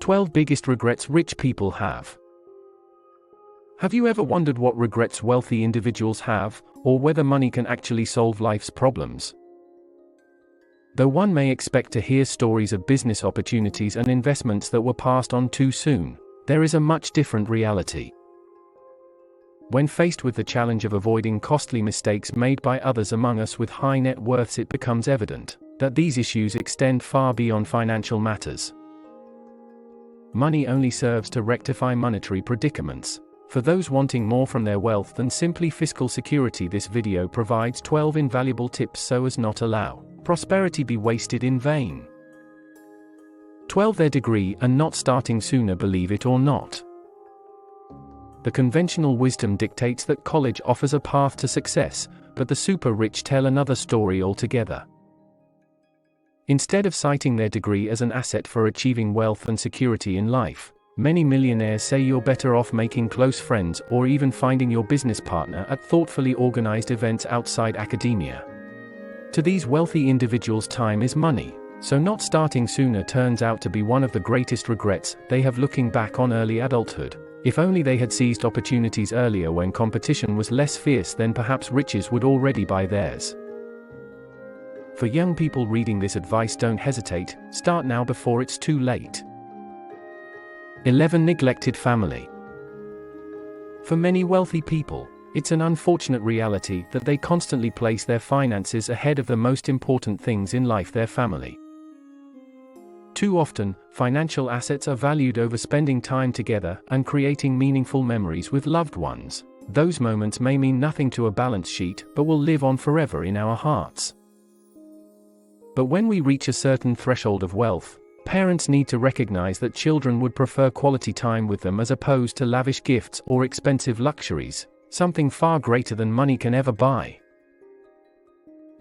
12 biggest regrets rich people have. Have you ever wondered what regrets wealthy individuals have, or whether money can actually solve life's problems? Though one may expect to hear stories of business opportunities and investments that were passed on too soon, there is a much different reality. When faced with the challenge of avoiding costly mistakes made by others among us with high net worths, it becomes evident that these issues extend far beyond financial matters. Money only serves to rectify monetary predicaments. For those wanting more from their wealth than simply fiscal security, this video provides 12 invaluable tips so as not allow prosperity be wasted in vain. 12 Their degree and not starting sooner, believe it or not. The conventional wisdom dictates that college offers a path to success, but the super rich tell another story altogether. Instead of citing their degree as an asset for achieving wealth and security in life, many millionaires say you're better off making close friends or even finding your business partner at thoughtfully organized events outside academia. To these wealthy individuals, time is money, so not starting sooner turns out to be one of the greatest regrets they have looking back on early adulthood. If only they had seized opportunities earlier when competition was less fierce, then perhaps riches would already buy theirs. For young people reading this advice, don't hesitate, start now before it's too late. 11 Neglected family. For many wealthy people, it's an unfortunate reality that they constantly place their finances ahead of the most important things in life, their family. Too often, financial assets are valued over spending time together and creating meaningful memories with loved ones. Those moments may mean nothing to a balance sheet, but will live on forever in our hearts. But when we reach a certain threshold of wealth, parents need to recognize that children would prefer quality time with them as opposed to lavish gifts or expensive luxuries, something far greater than money can ever buy.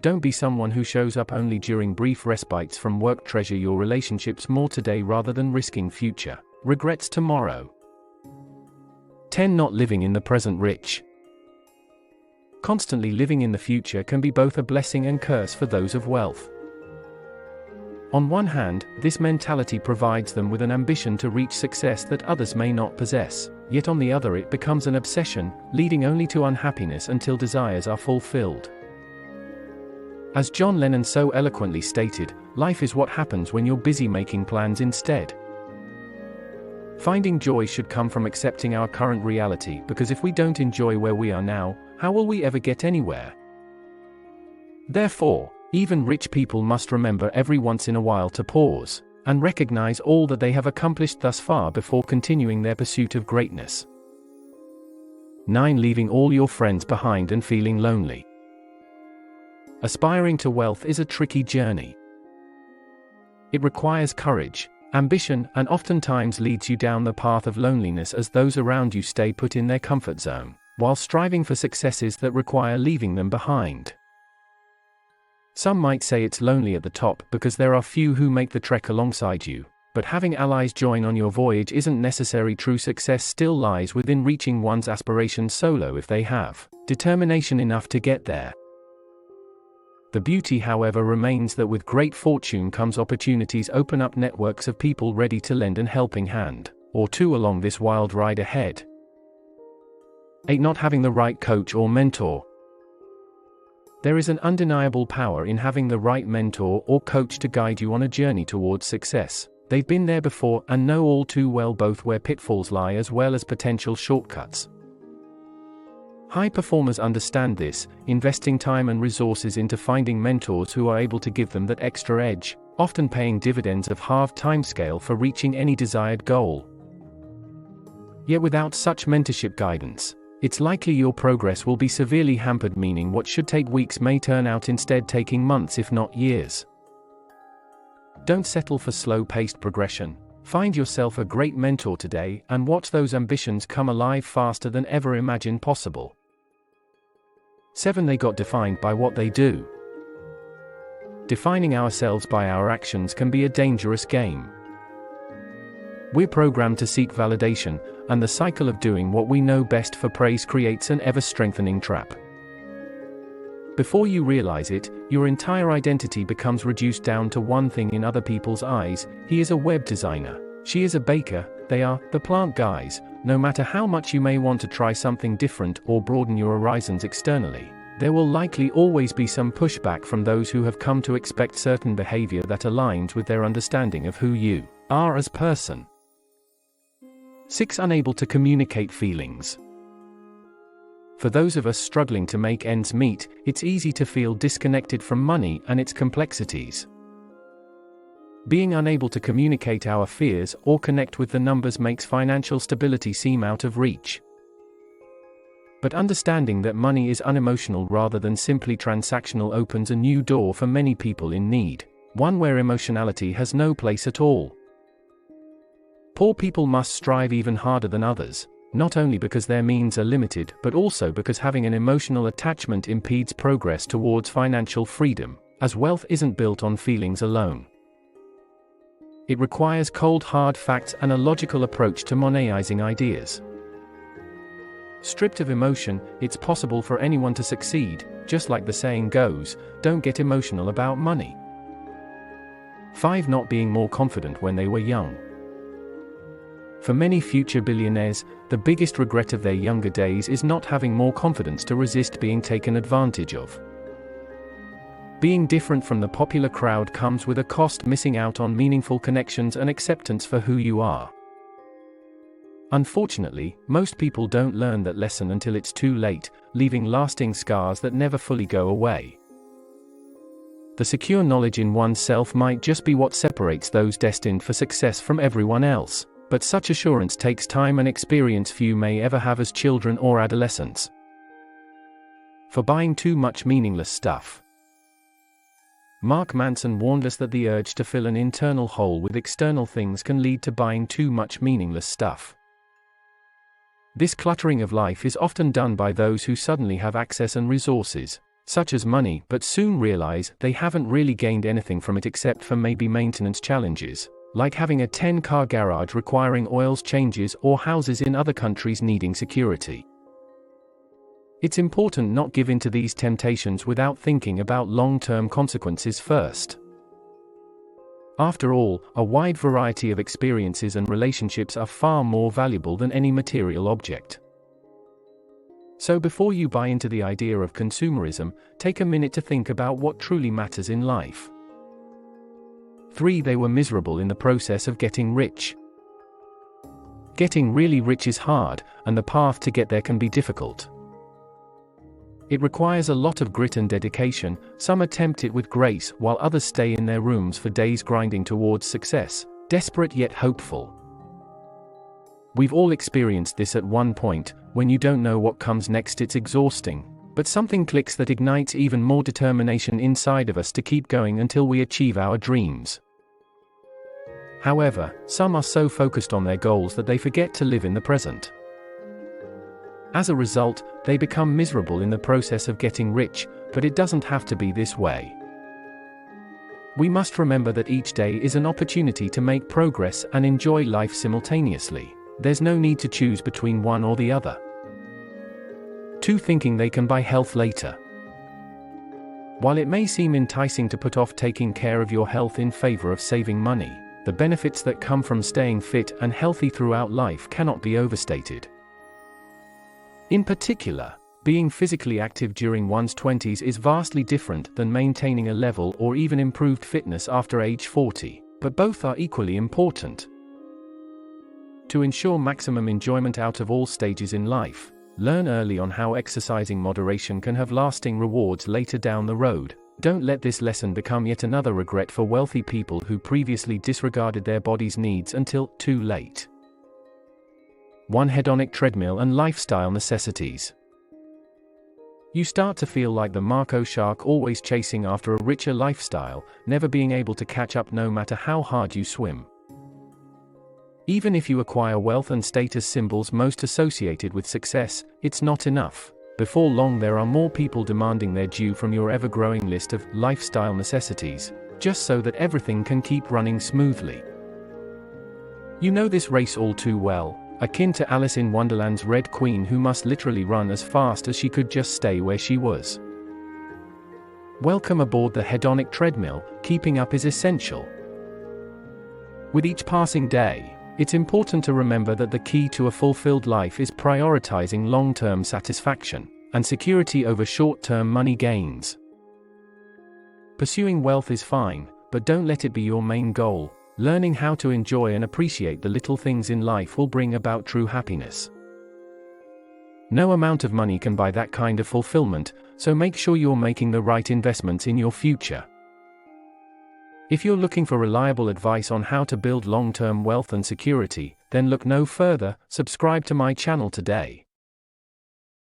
Don't be someone who shows up only during brief respites from work. Treasure your relationships more today rather than risking future regrets tomorrow. 10 Not living in the present rich. Constantly living in the future can be both a blessing and curse for those of wealth. On one hand, this mentality provides them with an ambition to reach success that others may not possess, yet on the other it becomes an obsession, leading only to unhappiness until desires are fulfilled. As John Lennon so eloquently stated, life is what happens when you're busy making plans instead. Finding joy should come from accepting our current reality, because if we don't enjoy where we are now, how will we ever get anywhere? Therefore, even rich people must remember every once in a while to pause and recognize all that they have accomplished thus far before continuing their pursuit of greatness. 9 Leaving all your friends behind and feeling lonely. Aspiring to wealth is a tricky journey. It requires courage, ambition, and oftentimes leads you down the path of loneliness as those around you stay put in their comfort zone, while striving for successes that require leaving them behind. Some might say it's lonely at the top because there are few who make the trek alongside you, but having allies join on your voyage isn't necessary. True success still lies within reaching one's aspirations solo if they have determination enough to get there. The beauty, however, remains that with great fortune comes opportunities. Open up networks of people ready to lend an helping hand or two along this wild ride ahead. 8 Not having the right coach or mentor. There is an undeniable power in having the right mentor or coach to guide you on a journey towards success. They've been there before and know all too well both where pitfalls lie as well as potential shortcuts. High performers understand this, investing time and resources into finding mentors who are able to give them that extra edge, often paying dividends of half timescale for reaching any desired goal. Yet without such mentorship guidance, it's likely your progress will be severely hampered, meaning what should take weeks may turn out instead taking months if not years. Don't settle for slow-paced progression. Find yourself a great mentor today and watch those ambitions come alive faster than ever imagined possible. 7 They got defined by what they do. Defining ourselves by our actions can be a dangerous game. We're programmed to seek validation, and the cycle of doing what we know best for praise creates an ever-strengthening trap. Before you realize it, your entire identity becomes reduced down to one thing in other people's eyes: he is a web designer. She is a baker, they are the plant guys. No matter how much you may want to try something different or broaden your horizons externally, there will likely always be some pushback from those who have come to expect certain behavior that aligns with their understanding of who you are as person. 6. Unable to communicate feelings. For those of us struggling to make ends meet, it's easy to feel disconnected from money and its complexities. Being unable to communicate our fears or connect with the numbers makes financial stability seem out of reach. But understanding that money is unemotional rather than simply transactional opens a new door for many people in need, one where emotionality has no place at all. Poor people must strive even harder than others, not only because their means are limited but also because having an emotional attachment impedes progress towards financial freedom, as wealth isn't built on feelings alone. It requires cold hard facts and a logical approach to monetising ideas. Stripped of emotion, it's possible for anyone to succeed, just like the saying goes, don't get emotional about money. 5. Not being more confident when they were young. For many future billionaires, the biggest regret of their younger days is not having more confidence to resist being taken advantage of. Being different from the popular crowd comes with a cost: missing out on meaningful connections and acceptance for who you are. Unfortunately, most people don't learn that lesson until it's too late, leaving lasting scars that never fully go away. The secure knowledge in oneself might just be what separates those destined for success from everyone else, but such assurance takes time and experience few may ever have as children or adolescents. For buying too much meaningless stuff. Mark Manson warned us that the urge to fill an internal hole with external things can lead to buying too much meaningless stuff. This cluttering of life is often done by those who suddenly have access and resources, such as money, but soon realize they haven't really gained anything from it except for maybe maintenance challenges, like having a 10-car garage requiring oil changes or houses in other countries needing security. It's important not give in to these temptations without thinking about long-term consequences first. After all, a wide variety of experiences and relationships are far more valuable than any material object. So before you buy into the idea of consumerism, take a minute to think about what truly matters in life. 3. They were miserable in the process of getting rich. Getting really rich is hard, and the path to get there can be difficult. It requires a lot of grit and dedication. Some attempt it with grace, while others stay in their rooms for days grinding towards success, desperate yet hopeful. We've all experienced this at one point. When you don't know what comes next, it's exhausting, but something clicks that ignites even more determination inside of us to keep going until we achieve our dreams. However, some are so focused on their goals that they forget to live in the present. As a result, they become miserable in the process of getting rich, but it doesn't have to be this way. We must remember that each day is an opportunity to make progress and enjoy life simultaneously. There's no need to choose between one or the other. 2. Thinking they can buy health later. While it may seem enticing to put off taking care of your health in favor of saving money, the benefits that come from staying fit and healthy throughout life cannot be overstated. In particular, being physically active during one's 20s is vastly different than maintaining a level or even improved fitness after age 40, but both are equally important. To ensure maximum enjoyment out of all stages in life, learn early on how exercising moderation can have lasting rewards later down the road. Don't let this lesson become yet another regret for wealthy people who previously disregarded their body's needs until too late. 1. Hedonic treadmill and lifestyle necessities. You start to feel like the Marco shark, always chasing after a richer lifestyle, never being able to catch up no matter how hard you swim. Even if you acquire wealth and status symbols most associated with success, it's not enough. Before long there are more people demanding their due from your ever-growing list of lifestyle necessities, just so that everything can keep running smoothly. You know this race all too well, akin to Alice in Wonderland's Red Queen, who must literally run as fast as she could just stay where she was. Welcome aboard the hedonic treadmill. Keeping up is essential. With each passing day, It's important to remember that the key to a fulfilled life is prioritizing long-term satisfaction and security over short-term money gains. Pursuing wealth is fine, but don't let it be your main goal. Learning how to enjoy and appreciate the little things in life will bring about true happiness. No amount of money can buy that kind of fulfillment, so make sure you're making the right investments in your future. If you're looking for reliable advice on how to build long-term wealth and security, then look no further. Subscribe to my channel today.